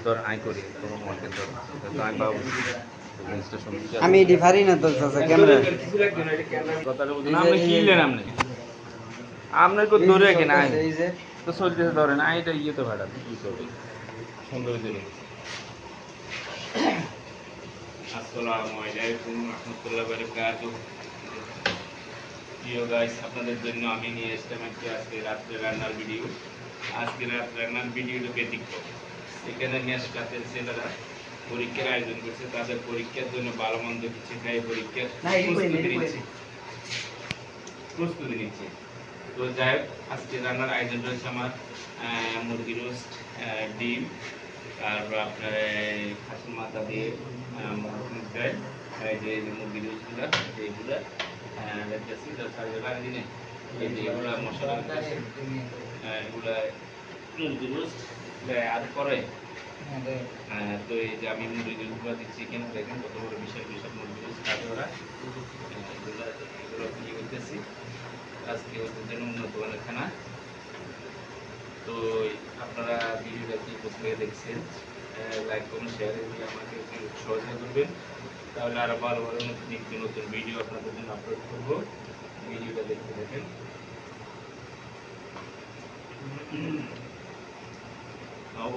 ধর আই করি তোমার মার্কেট ধর তো আমি পাবো আমি এটি পারি না তো চাচা ক্যামেরা কথাটা বলছি না আপনি কিনলেন আপনি আপনার কেউ ধরে রাখেন আই তো চলতেছে ধরেন আইটা ইয়ে তো ভাড়া কি করবে সুন্দর দিলে আসসালামু আলাইকুম রাহমাতুল্লাহি ওয়া বারাকাতুহু প্রিয় গাইস আপনাদের জন্য আমি নিয়ে এসেছি আজকে রাত্রে রান্নার ভিডিও আজকে রাত্রে রান্নার ভিডিওটা ব্যতিক্রম এখানে মেশকাতের ছেলেরা পরীক্ষার আয়োজন করছে তাদের পরীক্ষার জন্য ভালো মন্দ কিছু খাই পরীক্ষার প্রস্তুতি নিচ্ছে তো যাই হোক আজকে রান্নার আয়োজন রয়েছে আমার মুরগি রোস্ট ডিম তারপর আপনার খাসির মাথা দিয়ে দেয় এই যে মুরগি রোস্টগুলো এইগুলো দেখতেছি দিনে এই যে এগুলো মশলা এগুলো মুরগি রোস্ট আর করে তো এই যে আমি মুরগি রোস্টগুলো দিচ্ছি এখানে দেখেন কত বড় বিশাল বিশাল মুরগি রোস্ট কাটে ওরা এগুলো কি করতেছি আজকে ওদের জন্য উন্নত মানের খানা তো আপনারা ভিডিওটা কি কোথায় দেখছেন লাইক কমেন্ট শেয়ার দিয়ে আমাকে একটু সহযোগিতা করবেন তাহলে আরো ভালো ভালো নতুন নতুন ভিডিও আপনাদের জন্য আপলোড করব ভিডিওটা দেখতে থাকেন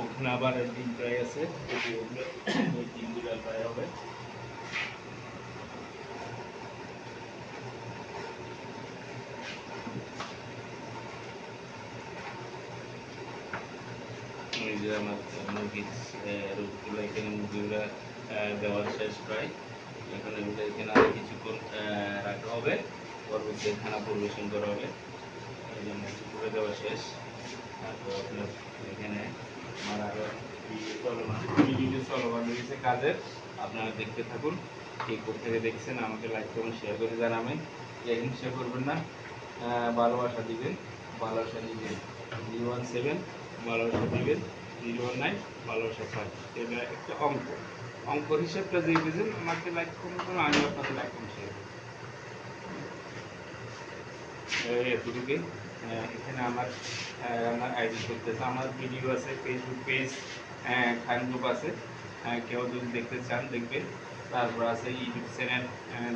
ওখানে আবার ডিম ফ্রাই আছে ওই ডিমগুলো ফ্রাই হবে আমার মুরগির রোগগুলো এখানে মুরগিগুলো দেওয়ার শেষ প্রায় এখন এখানে আরও কিছুক্ষণ রাখা হবে পরবর্তী খানা পরিবেশন করা হবে এই জন্য করে দেওয়া শেষ তারপর আপনার এখানে আমার আরও চলমান রয়েছে কাজের আপনারা দেখতে থাকুন কে থেকে দেখছেন আমাকে লাইক করুন শেয়ার করে জানাবেন হিংসা করবেন না ভালোবাসা দিবেন ভালোবাসা দিবেন 017 ভালোবাসা দিবেন 019 ভালোবাসা 5 এটা একটা অঙ্কর হিসাবটা দিয়ে দিয়েছেন আমাকে লাইক করুন আমি আপনাদের লাইক করুন শেয়ার করুন এতটুকুই এখানে আমার রান্নার আয়োজন করতেছে আমার ভিডিও আছে ফেসবুক পেজ খান গ্রুপ আছে কেউ যদি দেখতে চান দেখবেন তারপর আছে ইউটিউব চ্যানেল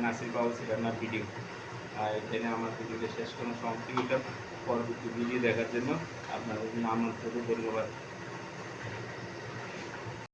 নাসির বাউসি রান্নার ভিডিও আর এখানে আমার ভিডিওটা শেষ কোনো সমাপ্তি পরবর্তী ভিডিও দেখার জন্য আপনাদের আমন্ত্রণ ধন্যবাদ।